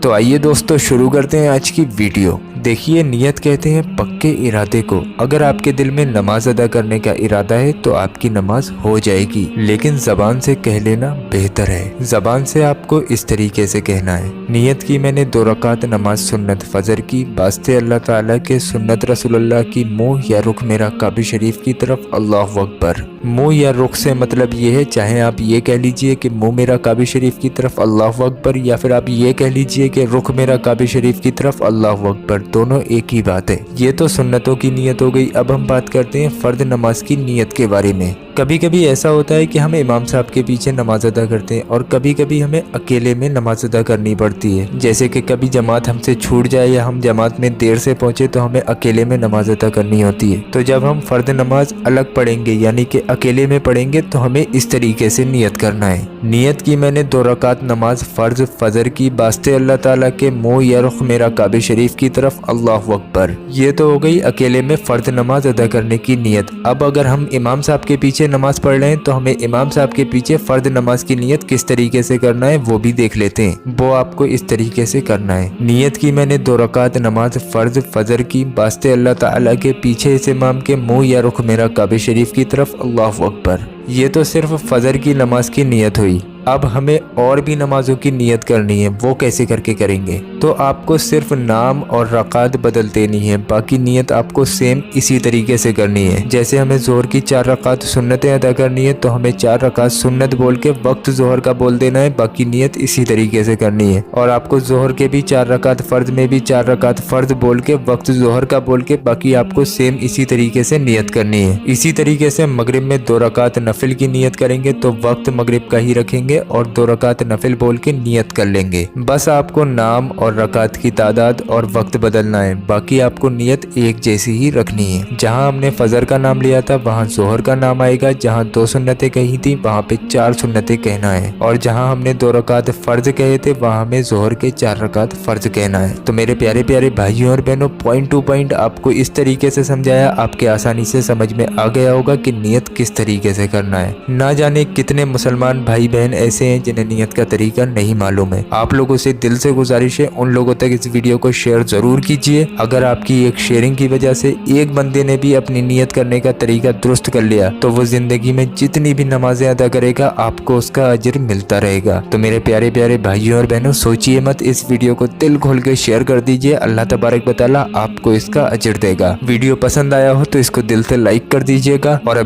तो आइए दोस्तों शुरू करते हैं आज की वीडियो। देखिए, नियत कहते हैं पक्के इरादे को। अगर आपके दिल में नमाज अदा करने का इरादा है तो आपकी नमाज हो जाएगी, लेकिन जबान से कह लेना बेहतर है। जबान से आपको इस तरीके से कहना है, नियत की मैंने 2 रकात नमाज सुन्नत फजर की, वास्ते अल्लाह ताला के सुन्नत रसूलुल्लाह की, मुंह या रुख मेरा काबे शरीफ की तरफ, अल्लाहु अकबर। मुंह या रुख से मतलब ये है, चाहे आप ये कह लीजिए कि मुंह मेरा काबे शरीफ की तरफ अल्लाहु अकबर, या फिर आप ये कह लीजिए कि रुख मेरा काबे शरीफ की तरफ अल्लाहु अकबर, दोनों एक ही बात है। ये तो सुन्नतों की नियत हो गई। अब हम बात करते हैं फर्द नमाज की नियत के बारे में। कभी कभी ऐसा होता है कि हम इमाम साहब के पीछे नमाज अदा करते हैं और कभी कभी हमें अकेले में नमाज अदा करनी पड़ती है। जैसे कि कभी जमात हमसे छूट जाए या हम जमात में देर से पहुंचे तो हमें अकेले में नमाज अदा करनी होती है। तो जब हम फर्द नमाज अलग पढ़ेंगे यानी कि अकेले में पढ़ेंगे तो हमें इस तरीके से नियत करना है, नियत की मैंने 2 रकात नमाज फर्ज फजर की, वास्ते अल्लाह ताला के, मुंह या रुख मेरा काबे शरीफ की तरफ, अल्लाहु अकबर। ये तो हो गई अकेले में फर्द नमाज अदा करने की नियत। अब अगर हम इमाम साहब के पीछे नमाज पढ़ रहे हैं तो हमें इमाम साहब के पीछे फर्द नमाज की नियत किस तरीके से करना है वो भी देख लेते हैं। वो आपको इस तरीके से करना है, नियत की मैंने 2 रकात नमाज फर्ज फजर की, वास्ते अल्लाह ताला के, पीछे इस इमाम के, मुंह या रुख मेरा काबे शरीफ की तरफ, अल्लाहु अकबर। ये तो सिर्फ फजर की नमाज की नियत हुई। अब हमें और भी नमाजों की नियत करनी है, वो कैसे करके करेंगे? तो आपको सिर्फ नाम और रकात बदल देनी है, बाकी नियत आपको सेम इसी तरीके से करनी है। जैसे हमें जोहर की 4 रकात सुन्नतें अदा करनी है तो हमें 4 रकात सुन्नत बोल के वक्त जोहर का बोल देना है, बाकी नियत इसी तरीके से करनी है। और आपको जोहर के भी 4 रकात, फर्ज में भी 4 रकात फर्ज बोल के वक्त जोहर का बोल के बाकी आपको सेम इसी तरीके से नियत करनी है। इसी तरीके से मगरिब में 2 रकात नफिल की नियत करेंगे तो वक्त मगरिब का ही रखेंगे और 2 रकात नफिल बोल के नियत कर लेंगे। बस आपको नाम और रकात की तादाद और वक्त बदलना है, बाकी आपको नियत एक जैसी ही रखनी है। जहां हमने फजर का नाम लिया था वहां जोहर का नाम आएगा, जहां 2 सुन्नतें कही थी वहां पे 4 सुन्नतें कहना है, और जहां हमने 2 रकात फर्ज कहे थे वहां हमें जोहर के 4 रकात फर्ज कहना है। तो मेरे प्यारे प्यारे भाइयों और बहनों, पॉइंट टू पॉइंट आपको इस तरीके से समझाया, आपके आसानी से समझ में आ गया होगा कि नियत किस तरीके से करना है। ना जाने कितने मुसलमान भाई बहन ऐसे हैं जिन्हें नियत का तरीका नहीं मालूम है। आप लोगों से दिल से गुजारिश है, उन लोगों तक इस वीडियो को शेयर जरूर कीजिए। अगर आपकी एक शेयरिंग की वजह से एक बंदे ने भी अपनी नियत करने का तरीका दुरुस्त कर लिया तो वो जिंदगी में जितनी भी नमाजें अदा करेगा आपको उसका अजर मिलता रहेगा। तो मेरे प्यारे प्यारे भाइयों और बहनों, सोचिए मत, इस वीडियो को दिल खोल के शेयर कर दीजिए। अल्लाह तबारक व तआला आपको इसका अजर देगा। वीडियो पसंद आया हो तो इसको दिल से लाइक कर दीजिएगा। और